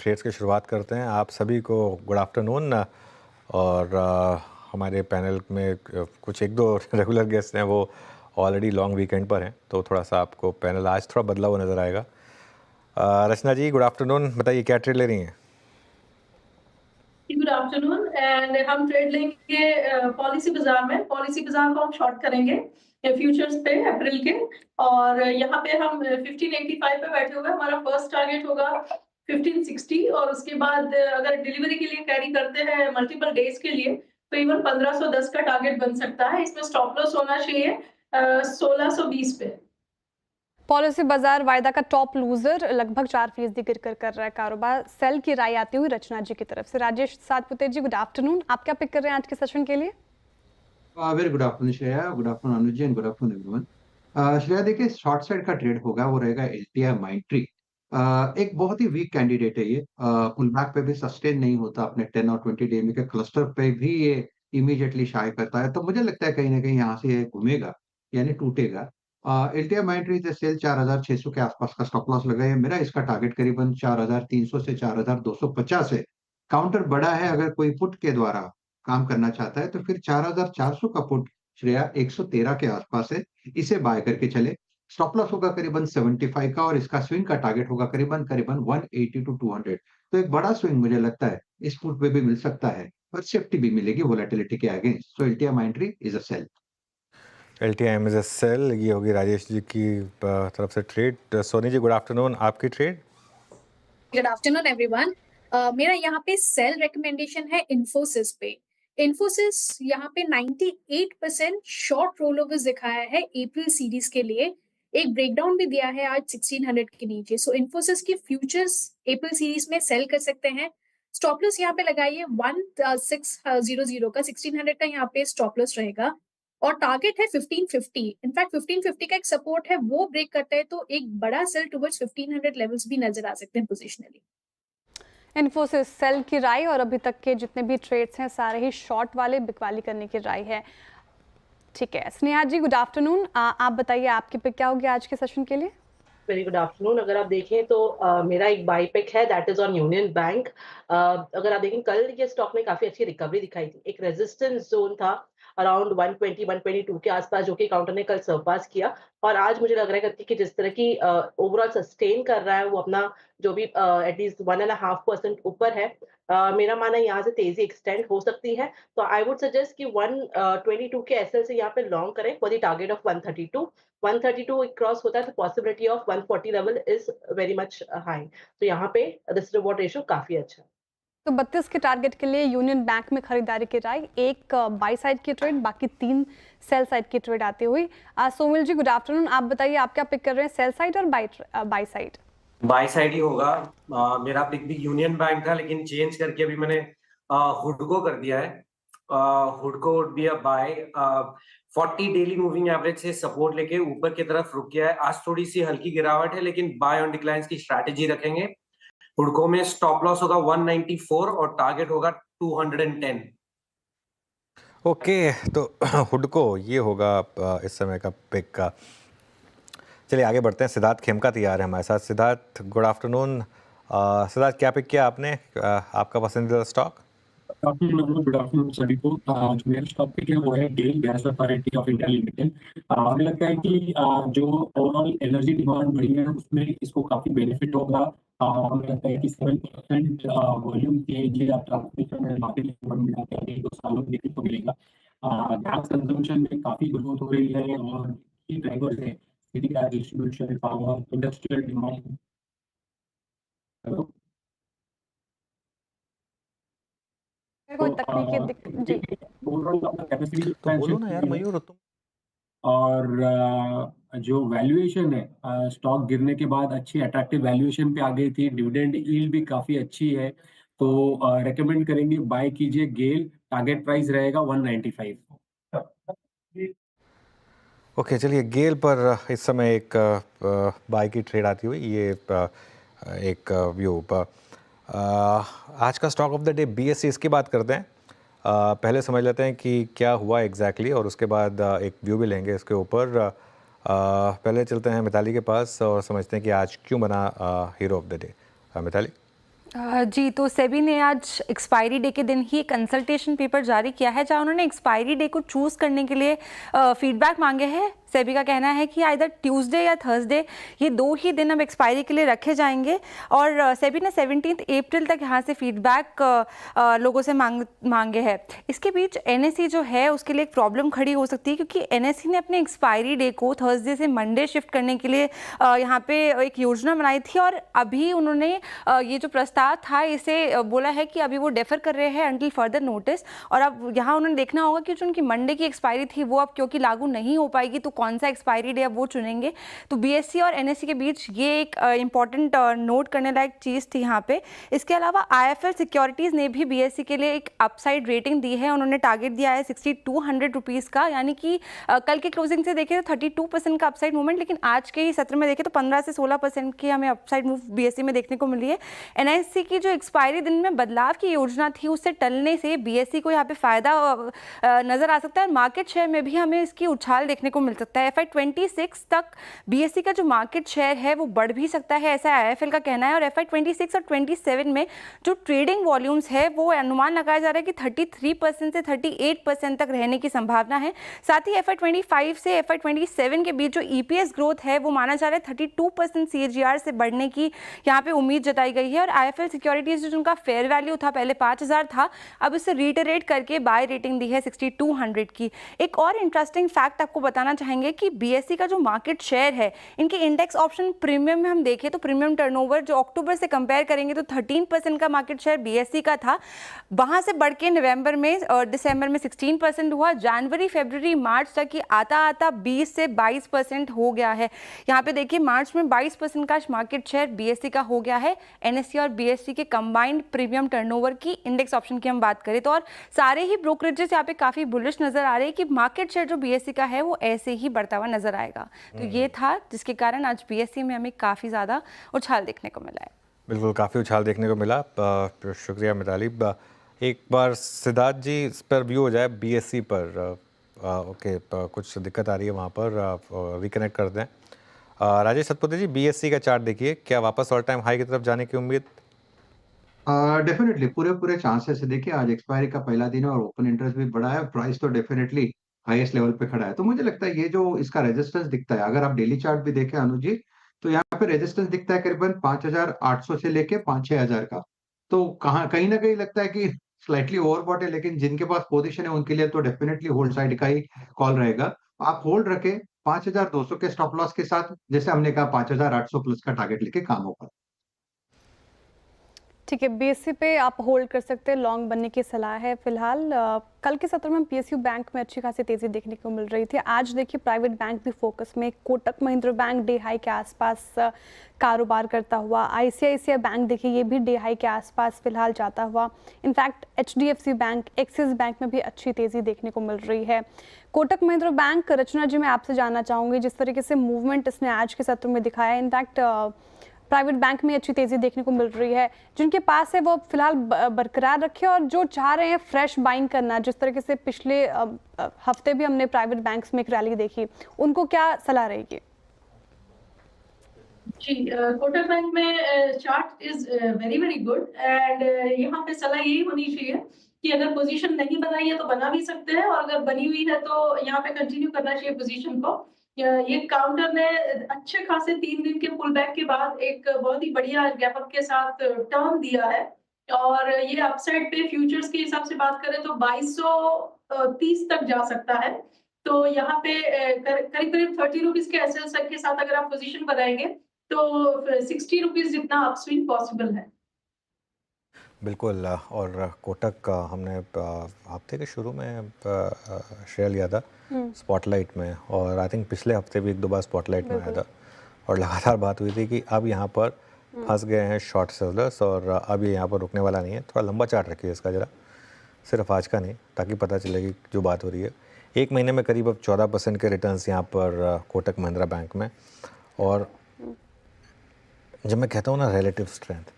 Trades की शुरुआत करते हैं। आप सभी को गुड आफ्टरनून। और हमारे पैनल में कुछ एक दो रेगुलर गेस्ट हैं, वो ऑलरेडी लॉन्ग वीकेंड पर हैं, तो थोड़ा सा आपको पैनल आज थोड़ा बदला हुआ नज़र आएगा। रचना जी, गुड आफ्टरनून। बताइए क्या ट्रेड ले रही हैं? Good afternoon. एंड हम ट्रेड लेंगे पॉलिसी बाजार में। पॉलिसी बाजार को हम शॉर्ट करेंगे फ्यूचर्स पे अप्रैल के, और यहाँ पे हम 1585 पे बैठे हुए। हमारा फर्स्ट टारगेट होगा 1560, और उसके बाद अगर डिलीवरी के लिए कैरी करते हैं मल्टीपल डेज के लिए तो इवन 1510 का टारगेट बन सकता है। इसमें स्टॉप लॉस होना चाहिए 1620 पे। पॉलिसी बाजार वायदा का टॉप लूजर लगभग 4% गिर कर रहा है कारोबार। सेल की राय आती हुई रचना जी की तरफ से। राजेश सातपुते जी, गुड आफ्टरनून। आप क्या पिक कर रहे हैं आज के सेशन के लिए? Very good afternoon Shreya, good afternoon Anuj ji and good afternoon everyone. Shreya देखिए, शॉर्ट साइड का ट्रेड होगा, वो रहेगा एलटीआई माइंट्री। एक बहुत ही वीक कैंडिडेट है ये। पुल बैक पे भी सस्टेन नहीं होता, अपने 10 और 20 डे के क्लस्टर पे भी ये इमीडिएटली शाय करता है, तो मुझे लगता है कहीं ना कहीं यहाँ से ये घूमेगा, यानी टूटेगा। एलटीआई माइंट्री से सेल 4600 के आसपास का स्टॉप लॉस लगा है मेरा। इसका टारगेट करीबन 4300 से 4250 है। काउंटर बड़ा है, अगर कोई पुट के द्वारा काम करना चाहता है तो फिर 4400 का पुट श्रेया 113 के आसपास है, इसे बाय करके चले। स्टॉप लॉस होगा करीबन 75 का, और इसका स्विंग का टारगेट होगा करीबन करीबन 180 टू 200। तो एक बड़ा स्विंग मुझे लगता है इस पुट पे भी मिल सकता है, और सेफ्टी भी मिलेगी वोलेटिलिटी के against. So LTI Mindtree is a sell. LTM is a sell. ये होगी राजेश जी की तरफ से trade. Soni ji, good afternoon. आपकी ट्रेड? Good afternoon everyone. मेरा यहाँ पे सेल रिकमेंडेशन है इन्फोसिस पे। इन्फोसिस यहाँ पे 98% शॉर्ट रोल ओवर्स दिखाया है अप्रैल सीरीज के लिए। एक ब्रेकडाउन भी दिया है आज 1600 के नीचे। सो इन्फोसिस की फ्यूचर्स अप्रैल सीरीज में सेल कर सकते हैं। स्टॉप लॉस यहाँ पे लगाइए 1600 का, 1600 का यहाँ पे स्टॉप लॉस रहेगा, और टारगेट है 1550। इनफैक्ट 1550 का एक सपोर्ट है, वो ब्रेक करता है तो एक बड़ा सेल टुवर्ड्स 1500 लेवल्स भी नजर आ सकते हैं पोजिशनली। इन्फोसिस सेल की राय, और अभी तक के जितने भी ट्रेड्स हैं सारे ही शॉर्ट वाले बिकवाली करने की राय है। ठीक है, स्नेहा जी, गुड आफ्टरनून। आप बताइए आपकी पिक क्या होगी आज के सेशन के लिए? Very good afternoon. अगर आप देखें तो मेरा एक बाई पिक है, that is on union bank. अगर आप देखें कल ये स्टॉक में काफी अच्छी रिकवरी दिखाई थी। एक रेजिस्टेंस जोन था अराउंड 120 122 के आसपास, जो कि काउंटर ने कल सरपास किया, और आज मुझे लग रहा है कि जिस तरह की ओवरऑल सस्टेन कर रहा है वो अपना जो भी एटलीस्ट 1.5% ऊपर है। मेरा मानना है यहाँ से तेजी एक्सटेंड हो सकती है, तो आई वुड सजेस्ट कि 122 के एसएल से यहाँ पे लॉन्ग करें for the target of 132। 132 cross होता है तो possibility of 140 level is very much high. तो यहाँ पे रिस्क रिवॉर्ड रेशियो काफी अच्छा है। तो 32 के टारगेट के लिए यूनियन बैंक में खरीदारी की राय। एक बाई साइड की ट्रेड, बाकी 3 सेल साइड की ट्रेड आती हुई। सोमिल जी, गुड आफ्टरनून। आप बताइए आप क्या पिक कर रहे हैं, सेल साइड और बाई साइड? बाय साइड ही होगा। मेरा पिक भी यूनियन बैंक था, लेकिन चेंज करके अभी मैंने हुडको कर दिया है। हुडको would be a buy. 40 daily moving average से सपोर्ट लेके ऊपर की तरफ रुक गया है। आज थोड़ी सी हल्की गिरावट है, लेकिन बाय ऑन डिक्लाइंस की स्ट्रैटेजी रखेंगे। हुडको में स्टॉप लॉस होगा 194 और टारगेट होगा 210। ओके, तो हुडको ये होगा इस समय का पिक का। चलिए आगे बढ़ते हैं। सिद्धार्थ खेमका तैयार है हमारे साथ। Siddharth, good afternoon. सिद्धार्थ, क्या पिक किया आपने? आपका पसंदीदा स्टॉक? गुड आफ्टरनून सभी को। जो मेरा टॉपिक है वो है GAIL gas authority of India limited. हमें लगता है कि जो ओवरऑल एनर्जी डिमांड बढ़ी है उसमें इसको काफी बेनिफिट होगा। हमें लगता है कि 7% वॉल्यूम के जी आप ट्रांसमिशन में मार्केट बढ़ जाते हैं, 1-2 सालों में देखने को मिलेगा। गैस कंजम्पशन में काफी ग्रोथ हो रही है, और की ड्राइवर्स है city gas distribution, power, industrial demand. कोई तकनीकी जी, तो बोलो ना यार मयूर तुम। और जो वैल्यूएशन है, स्टॉक गिरने के बाद अच्छी अट्रैक्टिव वैल्यूएशन पे आ गई थी। डिविडेंड यील्ड भी काफी अच्छी है, तो रेकमेंड करेंगे बाय कीजिए गेल। टारगेट प्राइस रहेगा 195। ओके, चलिए गेल पर इस समय एक बाय की ट्रेड आती हुई। ये एक व्यू आज का stock of the day BSE, इसकी बात करते हैं। पहले समझ लेते हैं कि क्या हुआ एग्जैक्टली, और उसके बाद एक व्यू भी लेंगे इसके ऊपर। पहले चलते हैं मिताली के पास और समझते हैं कि आज क्यों बना hero of the day. Mithali. Ji, तो सेबी ने आज एक्सपायरी डे के दिन ही एक कंसल्टेशन पेपर जारी किया है जहां उन्होंने एक्सपायरी डे को चूज़ करने के लिए फीडबैक मांगे हैं। सेबी का कहना है कि आइदर ट्यूसडे या थर्सडे, ये 2 ही दिन अब एक्सपायरी के लिए रखे जाएंगे और सेबी ने 17 अप्रैल तक यहाँ से फीडबैक लोगों से मांगे हैं। इसके बीच एनएसई जो है उसके लिए एक प्रॉब्लम खड़ी हो सकती है क्योंकि एनएसई ने अपने एक्सपायरी डे को थर्सडे से मंडे शिफ्ट करने के लिए यहाँ पे एक योजना बनाई थी और अभी उन्होंने ये जो प्रस्ताव था इसे बोला है कि अभी वो डेफर कर रहे हैं अंटिल फर्दर नोटिस। और अब यहाँ उन्होंने देखना होगा कि जो उनकी मंडे की एक्सपायरी थी वो अब क्योंकि लागू नहीं हो पाएगी तो कौन सा एक्सपायरी डे अब वो चुनेंगे। तो बीएसई और एनएसई के बीच ये एक इंपॉर्टेंट नोट करने लायक चीज़ थी यहाँ पे। इसके अलावा आईएफएल सिक्योरिटीज़ ने भी बीएसई के लिए एक अपसाइड रेटिंग दी है। उन्होंने टारगेट दिया है 6200 रुपीज़ का, यानी कि कल के क्लोजिंग से देखें तो 32% का अपसाइड मूवमेंट, लेकिन आज के ही सत्र में देखें तो 15 से 16% की हमें अपसाइड मूव बीएसई में देखने को मिली है। एनएसई की जो एक्सपायरी दिन में बदलाव की योजना थी उससे टलने से बीएसई को यहाँ पे फायदा नजर आ सकता है और मार्केट शेयर में भी हमें इसकी उछाल देखने को मिल सकता है। FY26 तक बीएसई का जो मार्केट शेयर है वो बढ़ भी सकता है, ऐसा आईएफएल का कहना है। और FY26 और 27 में जो ट्रेडिंग वॉल्यूम्स है वो अनुमान लगाया जा रहा है कि 33% से 38% तक रहने की संभावना है। साथ ही FY25 से FY27 के बीच जो ईपीएस ग्रोथ है वो माना जा रहा है 32% CAGR से बढ़ने की यहाँ पे उम्मीद जताई गई है। और आईएफएल सिक्योरिटीज जो उनका फेयर वैल्यू था पहले 5000 था, अब इसे रिटरेट करके बाय रेटिंग दी है 6200 की। एक और इंटरेस्टिंग फैक्ट आपको बताना चाहेंगे कि बीएसई का जो मार्केट शेयर है इनके इंडेक्स ऑप्शन प्रीमियम में हम देखें तो प्रीमियम टर्नओवर जो अक्टूबर से कंपेयर करेंगे तो 13% का मार्केट शेयर बीएसई का था, वहां से बढ़ के नवंबर में और दिसंबर में 16% हुआ। जनवरी फरवरी मार्च तक ही आता आता 20 से 22% हो गया है। यहाँ पे देखिए मार्च में 22% का मार्केट शेयर बीएसई का हो गया है। एनएसई और बीएसई के कंबाइंड प्रीमियम टर्नओवर की इंडेक्स ऑप्शन की हम बात करें तो और सारे ही ब्रोकरेजेस यहाँ पे काफी बुलिश नजर आ रहे हैं कि मार्केट शेयर जो बीएसई का है वो ऐसे ही बढ़ता हुआ नजर आएगा। तो ये था जिसके कारण आज बीएसई में हमें काफी ज्यादा उछाल देखने को मिला है। बिल्कुल, काफ़ी उछाल देखने को मिला। शुक्रिया मिताली। एक बार सिद्धार्थ जी इस पर व्यू हो जाए बीएसई पर। ओके, कुछ दिक्कत आ रही है वहाँ पर, रिकनेक्ट कर दें। राजेश सतपथी जी, बीएसई का चार्ट देखिए, क्या वापस ऑल टाइम हाई की तरफ जाने की उम्मीद? डेफिनेटली पूरे चांसेस है। देखिए आज एक्सपायरी का पहला दिन है और ओपन इंटरेस्ट भी बढ़ा है, प्राइस तो डेफिनेटली हाईएस्ट लेवल पे खड़ा है। तो मुझे लगता है ये जो इसका रेजिस्टेंस दिखता है, अगर आप डेली चार्ट भी देखें अनुज जी, तो यहाँ पे रेजिस्टेंस दिखता है करीबन 5800 से लेके 5-6000 का। तो कहीं ना कहीं लगता है कि स्लाइटली ओवरबॉट है, लेकिन जिनके पास पोजीशन है उनके लिए तो डेफिनेटली होल्ड साइड का ही कॉल रहेगा। आप होल्ड रखें 5200 के स्टॉप लॉस के साथ, जैसे हमने कहा 5800 प्लस का टारगेट लेके काम होगा। ठीक है, बीएसई पे आप होल्ड कर सकते हैं, लॉन्ग बनने की सलाह है फिलहाल। कल के सत्र में पीएसयू बैंक में अच्छी खासी तेजी देखने को मिल रही थी। आज देखिए प्राइवेट बैंक भी फोकस में, Kotak Mahindra bank day high के आसपास कारोबार करता हुआ, आईसीआईसीआई बैंक देखिए ये भी डे हाई के आसपास फिलहाल जाता हुआ। In fact HDFC bank, axis bank में भी अच्छी तेजी देखने को मिल रही है। कोटक महिंद्रा बैंक, रचना जी मैं आपसे जानना चाहूँगी जिस तरीके से मूवमेंट इसने आज के सत्र में दिखाया, इनफैक्ट प्राइवेट बैंक में अच्छी तेजी देखने को मिल रही है, जिनके पास है वो फिलहाल बरकरार रखे और जो चाह रहे हैं फ्रेश बाइंग करना, जिस तरीके से पिछले हफ्ते भी हमने प्राइवेट बैंक्स में एक रैली देखी, उनको क्या सलाह रहेगी? जी, कोटक बैंक में chart is very very good and यहाँ पे सलाह यही होनी चाहिए कि अगर पोजीशन नहीं बनाई है तो बना भी सकते हैं और अगर बनी हुई है तो यहाँ पे कंटिन्यू करना चाहिए पोजीशन को। ये काउंटर ने अच्छे खासे 3 दिन के पुल बैक के बाद एक बहुत ही बढ़िया गैप अप के साथ टर्न दिया है और ये अपसाइड पे फ्यूचर्स के हिसाब से बात करें तो 2230 तक जा सकता है। तो यहाँ पे करीब करीब 30 रुपीज के एसएल के साथ अगर आप पोजीशन बनाएंगे तो 60 रुपीज जितना अपस्विंग पॉसिबल है। बिल्कुल। और कोटक का हमने हफ्ते के शुरू में शेयर लिया था स्पॉटलाइट में, और आई थिंक पिछले हफ्ते भी 1-2 बार स्पॉटलाइट में आया था और लगातार बात हुई थी कि अब यहाँ पर फंस गए हैं शॉर्ट सेलर्स और अब ये यहाँ पर रुकने वाला नहीं है। थोड़ा लंबा चार्ट रखिए इसका ज़रा, सिर्फ आज का नहीं, ताकि पता चलेगी जो बात हो रही है। 1 महीने में करीब अब 14% के रिटर्न्स यहाँ पर कोटक महिंद्रा बैंक में। और जब मैं कहता हूँ ना रिलेटिव स्ट्रेंथ,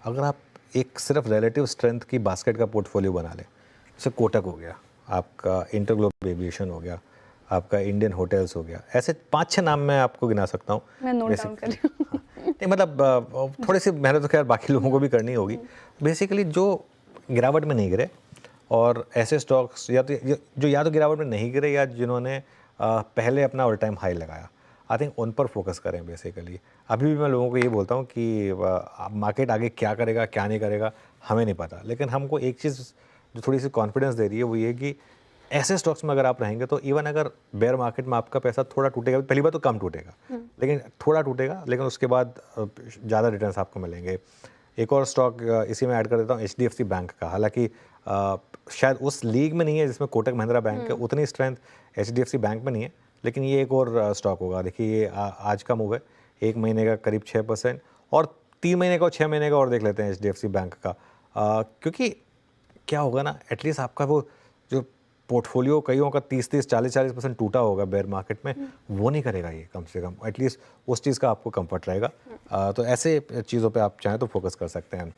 अगर आप एक सिर्फ रिलेटिव स्ट्रेंथ की बास्केट का पोर्टफोलियो बना लें, जैसे कोटक हो गया, आपका इंटरग्लोब एविएशन हो गया, आपका इंडियन होटल्स हो गया, ऐसे 5-6 नाम मैं आपको गिना सकता हूँ। मैं नोट डाउन कर रही हूँ। नहीं मतलब थोड़ी सी मेहनत तो खैर बाकी लोगों को भी करनी होगी। बेसिकली जो गिरावट में नहीं गिरे और ऐसे स्टॉक्स या तो गिरावट में नहीं गिरे या जिन्होंने पहले अपना ऑल टाइम हाई लगाया, आई थिंक उन पर फोकस करें बेसिकली। अभी भी मैं लोगों को ये बोलता हूँ कि मार्केट आगे क्या करेगा क्या नहीं करेगा हमें नहीं पता, लेकिन हमको एक चीज़ जो थोड़ी सी कॉन्फिडेंस दे रही है वो ये कि ऐसे स्टॉक्स में अगर आप रहेंगे तो इवन अगर बेयर मार्केट में आपका पैसा थोड़ा टूटेगा, पहली बार तो कम टूटेगा, लेकिन थोड़ा टूटेगा, लेकिन उसके बाद ज़्यादा रिटर्न्स आपको मिलेंगे। एक और स्टॉक इसी में ऐड कर देता हूँ, HDFC बैंक का। हालांकि शायद उस लीग में नहीं है जिसमें कोटक महिंद्रा बैंक है, उतनी स्ट्रेंथ HDFC बैंक में नहीं है, लेकिन ये एक और स्टॉक होगा। देखिए ये आज का मूव है, 1 महीने का करीब 6% और 3 महीने का और 6 महीने का और देख लेते हैं HDFC बैंक का। क्योंकि क्या होगा ना, एटलीस्ट आपका वो जो पोर्टफोलियो कईयों का 30-30, 40-40% टूटा होगा बेयर मार्केट में, वो नहीं करेगा ये, कम से कम एटलीस्ट उस चीज़ का आपको कंफर्ट रहेगा। तो ऐसे चीज़ों पे आप चाहें तो फोकस कर सकते हैं।